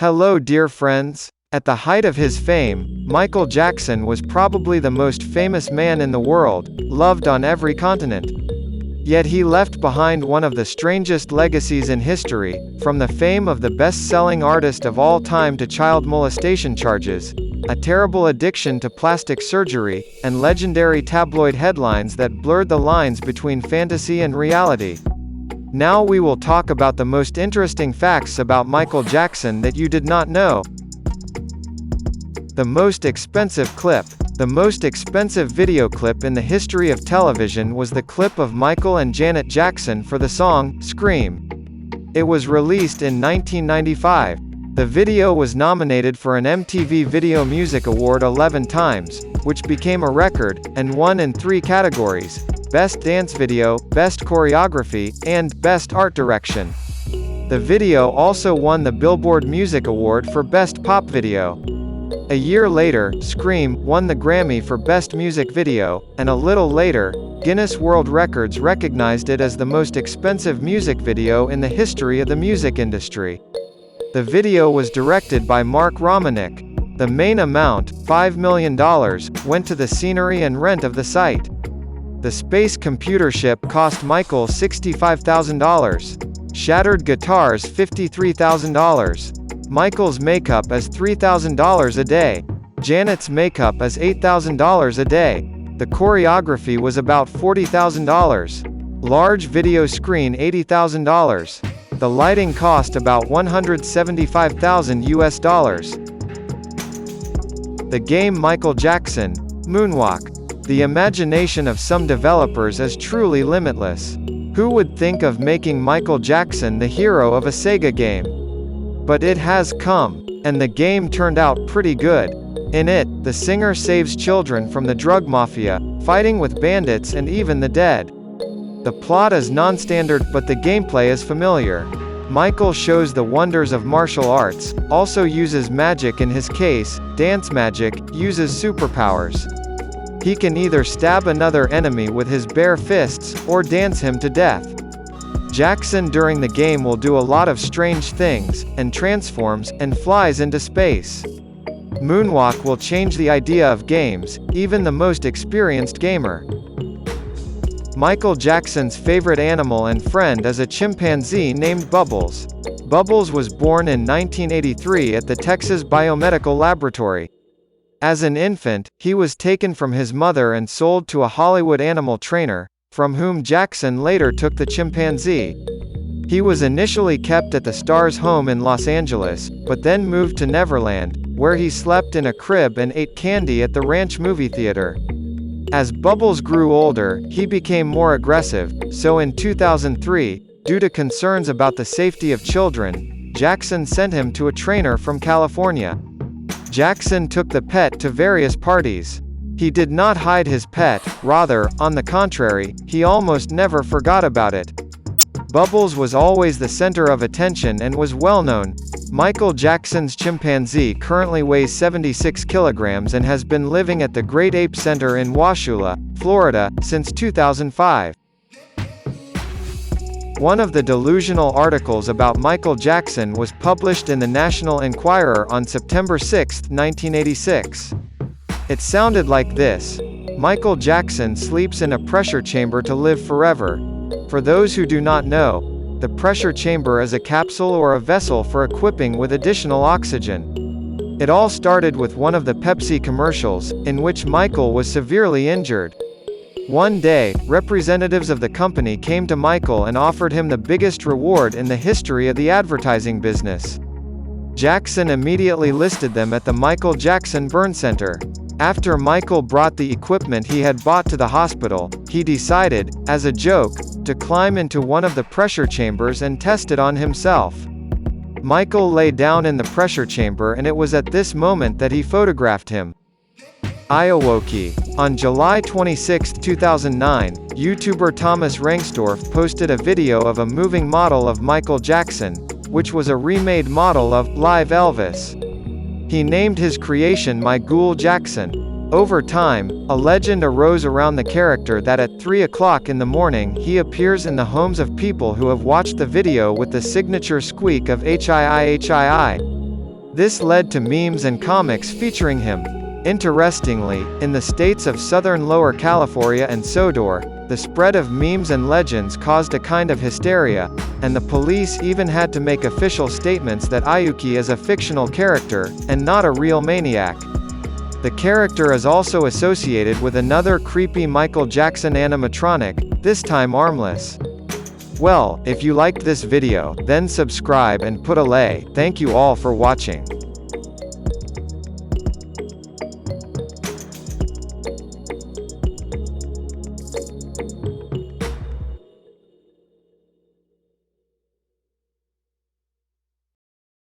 Hello dear friends. At the height of his fame, Michael Jackson was probably the most famous man in the world, loved on every continent. Yet he left behind one of the strangest legacies in history, from the fame of the best-selling artist of all time to child molestation charges, a terrible addiction to plastic surgery, and legendary tabloid headlines that blurred the lines between fantasy and reality. Now we will talk about the most interesting facts about Michael Jackson that you did not know. The most expensive clip. The most expensive video clip in the history of television was the clip of Michael and Janet Jackson for the song, Scream. It was released in 1995. The video was nominated for an MTV Video Music Award 11 times, which became a record, and won in 3 categories: Best Dance Video, Best Choreography, and Best Art Direction. The video also won the Billboard Music Award for Best Pop Video. A year later, Scream won the Grammy for Best Music Video, and a little later, Guinness World Records recognized it as the most expensive music video in the history of the music industry. The video was directed by Mark Romanek. The main amount, $5 million, went to the scenery and rent of the site. The space computer ship cost Michael $65,000. Shattered guitars $53,000. Michael's makeup is $3,000 a day. Janet's makeup is $8,000 a day. The choreography was about $40,000. Large video screen $80,000. The lighting cost about $175,000 US. The game Michael Jackson, Moonwalk. The imagination of some developers is truly limitless. Who would think of making Michael Jackson the hero of a Sega game? But it has come. And the game turned out pretty good. In it, the singer saves children from the drug mafia, fighting with bandits and even the dead. The plot is non-standard, but the gameplay is familiar. Michael shows the wonders of martial arts, also uses magic in his case, dance magic, uses superpowers. He can either stab another enemy with his bare fists, or dance him to death. Jackson during the game will do a lot of strange things, and transforms, and flies into space. Moonwalk will change the idea of games, even the most experienced gamer. Michael Jackson's favorite animal and friend is a chimpanzee named Bubbles. Bubbles was born in 1983 at the Texas Biomedical Laboratory. As an infant, he was taken from his mother and sold to a Hollywood animal trainer, from whom Jackson later took the chimpanzee. He was initially kept at the Stars home in Los Angeles, but then moved to Neverland, where he slept in a crib and ate candy at the Ranch movie theater. As Bubbles grew older, he became more aggressive, so in 2003, due to concerns about the safety of children, Jackson sent him to a trainer from California. Jackson took the pet to various parties. He did not hide his pet, rather, on the contrary, he almost never forgot about it. Bubbles was always the center of attention and was well known. Michael Jackson's chimpanzee currently weighs 76 kilograms and has been living at the Great Ape Center in Washula, Florida, since 2005. One of the delusional articles about Michael Jackson was published in the National Enquirer on September 6, 1986. It sounded like this: Michael Jackson sleeps in a pressure chamber to live forever. For those who do not know, the pressure chamber is a capsule or a vessel for equipping with additional oxygen. It all started with one of the Pepsi commercials, in which Michael was severely injured. One day, representatives of the company came to Michael and offered him the biggest reward in the history of the advertising business. Jackson immediately listed them at the Michael Jackson Burn Center. After Michael brought the equipment he had bought to the hospital, he decided, as a joke, to climb into one of the pressure chambers and test it on himself. Michael lay down in the pressure chamber, and it was at this moment that he photographed him. Iowoki. On July 26, 2009, YouTuber Thomas Rengstorff posted a video of a moving model of Michael Jackson, which was a remade model of Live Elvis. He named his creation My Ghoul Jackson. Over time, a legend arose around the character that at 3 o'clock in the morning he appears in the homes of people who have watched the video with the signature squeak of HII HII. This led to memes and comics featuring him. Interestingly, in the states of southern Lower California and Sodor, the spread of memes and legends caused a kind of hysteria, and the police even had to make official statements that Ayuki is a fictional character, and not a real maniac. The character is also associated with another creepy Michael Jackson animatronic, this time armless. Well, if you liked this video, then subscribe and put a like. Thank you all for watching.